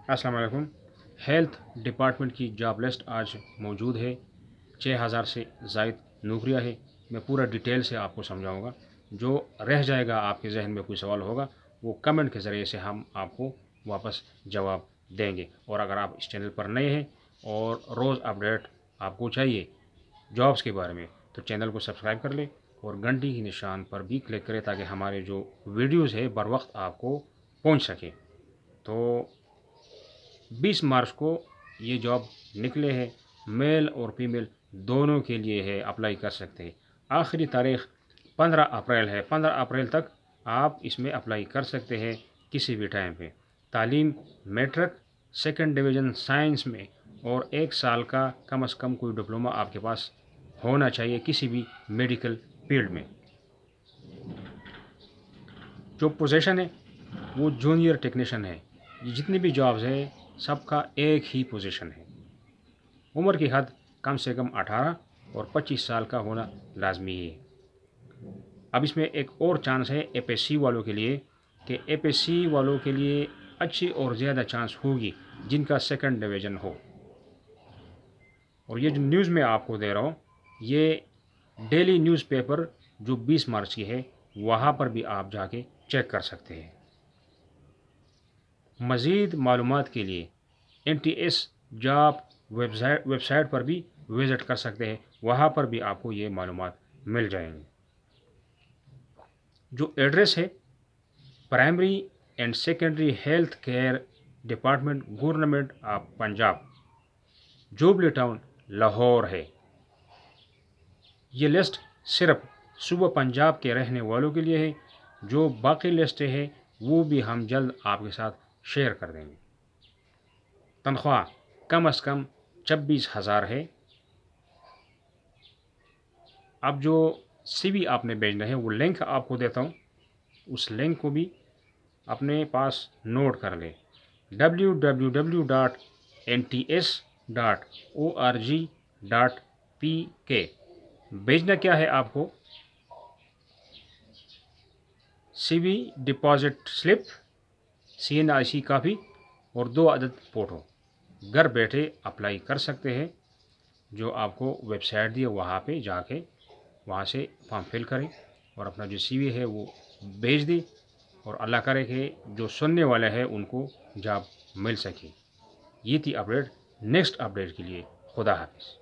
السلام علیکم۔ Health department کی جاب لسٹ آج موجود ہے، 6000 سے زائد نوکریاں ہیں۔ میں پورا ڈیٹیل سے آپ کو سمجھاؤں گا۔ جو رہ جائے گا آپ کے ذہن میں کوئی سوال ہوگا وہ کمنٹ کے ذریعے سے ہم آپ کو واپس جواب دیں گے۔ اور اگر آپ اس چینل پر نئے ہیں اور روز اپڈیٹ آپ کو چاہیے جابس کے بارے میں تو چینل کو سبسکرائب کر لیں اور گھنٹی کی نشان پر بھی کلک کریں تاکہ ہمارے جو ویڈیوز ہے بر وقت آپ کو پہنچ سکے۔ تو 20 مارچ کو یہ جاب نکلے ہیں، میل اور فیمیل دونوں کے لیے ہے، اپلائی کر سکتے ہیں۔ آخری تاریخ 15 اپریل ہے، 15 اپریل تک آپ اس میں اپلائی کر سکتے ہیں کسی بھی ٹائم پہ۔ تعلیم میٹرک سیکنڈ ڈویژن سائنس میں اور 1 سال کا کم از کم کوئی ڈپلومہ آپ کے پاس ہونا چاہیے کسی بھی میڈیکل فیلڈ میں۔ جو پوزیشن ہے وہ جونیئر ٹیکنیشین ہے۔ یہ جتنی بھی جابز ہیں سب کا ایک ہی پوزیشن ہے۔ عمر کی حد کم سے کم 18 اور 25 سال کا ہونا لازمی ہے۔ اب اس میں ایک اور چانس ہے اے پی ایس سی والوں کے لیے کہ اے پی ایس سی والوں کے لیے اچھی اور زیادہ چانس ہوگی جن کا سیکنڈ ڈویژن ہو۔ اور یہ جو نیوز میں آپ کو دے رہا ہوں یہ ڈیلی نیوز پیپر جو 20 مارچ کی ہے وہاں پر بھی آپ جا کے چیک کر سکتے ہیں۔ مزید معلومات کے لیے NTS جاب ویب سائٹ پر بھی وزٹ کر سکتے ہیں، وہاں پر بھی آپ کو یہ معلومات مل جائیں گے۔ جو ایڈریس ہے primary and secondary health care department government of Punjab, jubilee town, Lahore ہے۔ یہ لسٹ صرف صوبہ پنجاب کے رہنے والوں کے لیے ہے، جو باقی لسٹیں ہیں وہ بھی ہم جلد آپ کے ساتھ شیئر کر دیں گے۔ تنخواہ کم از کم 26,000 ہے۔ اب جو سی وی آپ نے بھیجنا ہے وہ لنک آپ کو دیتا ہوں، اس لنک کو بھی اپنے پاس نوٹ کر لیں۔ www.nts.org.pk بھیجنا کیا ہے آپ کو؟ سی وی، ڈپازٹ سلپ، CNIC کاپی اور 2 عدد فوٹو۔ گھر بیٹھے اپلائی کر سکتے ہیں۔ جو آپ کو ویب سائٹ دی ہے وہاں پہ جا کے وہاں سے فارم فل کریں اور اپنا جو سی وی ہے وہ بھیج دیں، اور اللہ کرے کہ جو سننے والے ہیں ان کو جاب مل سکے۔ یہ تھی اپڈیٹ۔ نیکسٹ اپڈیٹ کے لیے خدا حافظ۔